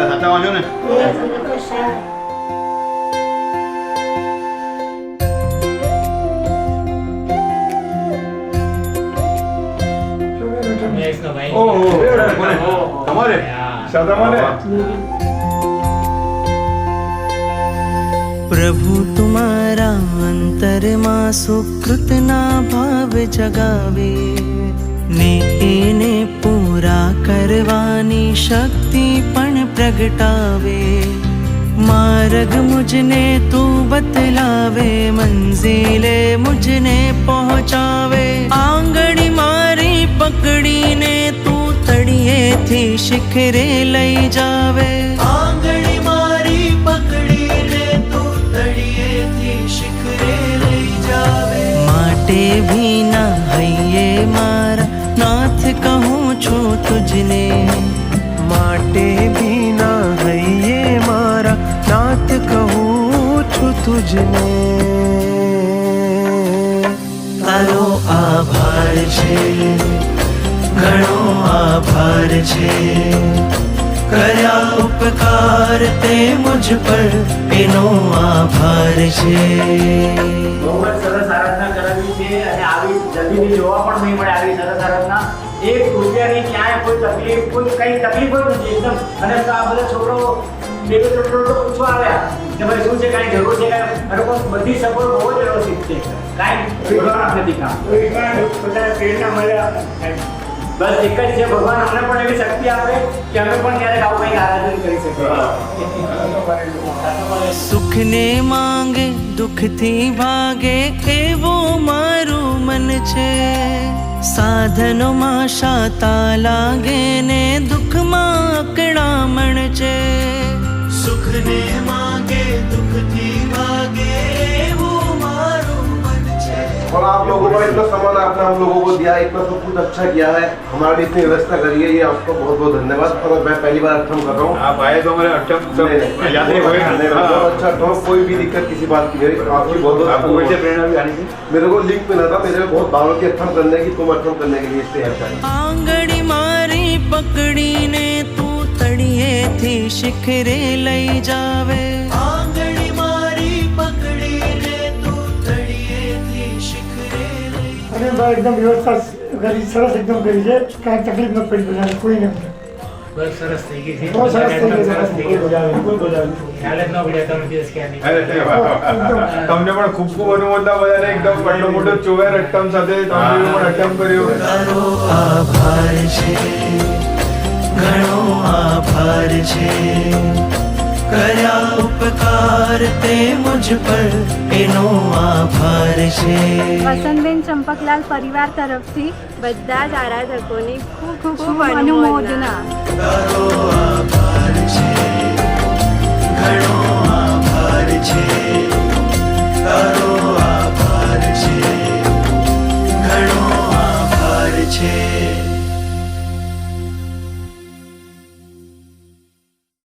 સાચા વાંચો ને. તમારે प्रभु तुम्हारा अंतर मां सुकृत ना भाव जगावे ने पूरा करवानी शक्ति पण प्रगटावे मार्ग मुझने तू बतलावे मंजिले मुझने पहुँचावे आंगड़ी मारी पकड़ी ने तू तड़िए थी शिखरे लई जावे आंगड़ी मारी पकड़ी ने तू तड़िए थी शिखरे लई जावे माटे भी ना हइये मारा नाथ कहूँ छू तुझने माटे भी ना हइये मारा नाथ कहूँ छू तुझने तारो आभार छे घणो आभार छे કર્યા ઉપકાર તે મુझ પર એનો આભાર છે. બહુ જ સરસ આરાધના કરાવી છે અને આવી જલ્દીથી જોવા પણ નહીં મળે આવી સરસ આરાધના. એક રૂપિયાની ક્યાંય કોઈ તકલીફ કઈ તકલીફ જ નથી એકદમ. અને આ બધા છોકરો પૂછવા આવ્યા કે ભાઈ શું છે કાંઈ જરૂર છે કાંઈ લોકો બધી સગવડ બહુ જ વ્યવસ્થિત છે કાંઈ બિગડવાનું નથી કામ બધા પ્રેરણા મળ્યા. બસ એક જ છે ભગવાન અમને પણ એવી શક્તિ આપે કે અમે પણ ક્યારેક આવું કંઈક આરાધન કરી શકીએ. સુખ ને માંગે દુઃખ થી ભાગે એવો મારું મન છે સાધનો માં શાતા લાગે ને દુઃખ માં અકળામણ છે સુખ ને માંગે દુઃખ થી ભાગે એવો મારું મન છે. और आप लोगों को इतना सामान आपने हम लोगों को दिया, इतना सब कुछ अच्छा किया है, हमारे लिए इतनी व्यवस्था करी है, ये आपको बहुत बहुत धन्यवाद. और मैं पहली बार अष्टम कर रहा हूँ. आप आए तो हमारे अष्टम सब यात्री हुए. बहुत अच्छा अष्टम, कोई भी दिक्कत किसी बात की नहीं. आपकी बहुत बहुत आपको वैसे प्रेरणा भी आनी थी. मेरे को लिंक मिला था, मेरे को बहुत भाव की अष्टम करने की, तुम अष्टम करने के लिए इससे अच्छा है. आंगड़ी मारी पकड़ी ने तू तड़िए थी शिखरे लई जावे आंगड़ी मारी पकड़ी ने तू तड़िए थी शिखरे लई અને ભાઈ એકદમ વ્યવસ્થા કરી સરસ એકદમ કરી છે કાંઈ તકલીફ ન પડી બધાને કોઈને બસ સરસ થઈ ગઈ છે. બહુ સરસ થઈ ગઈ છે. સરસ થઈ ગઈ. બિલકુલ બજાવી ખ્યાલ જ ન પડ્યા તમે દિવસ ક્યાં અરે તમને પણ ખૂબ ખૂબ અનુમોદના બધાને એકદમ એટલો મોટો ચોવેર અષ્ટમ સાથે તમે પણ અષ્ટમ કર્યું. તારો આભાર છે ઘણો આભાર છે કર્યા ઉપકાર તે મુझ પર એનો આભાર છે. વસંતબેન ચંપકલાલ પરિવાર તરફથી બધા જ આરાધકોની ખૂબ ખૂબ અનુમોદના. તારો આભાર છે ઘણો આભાર છે તારો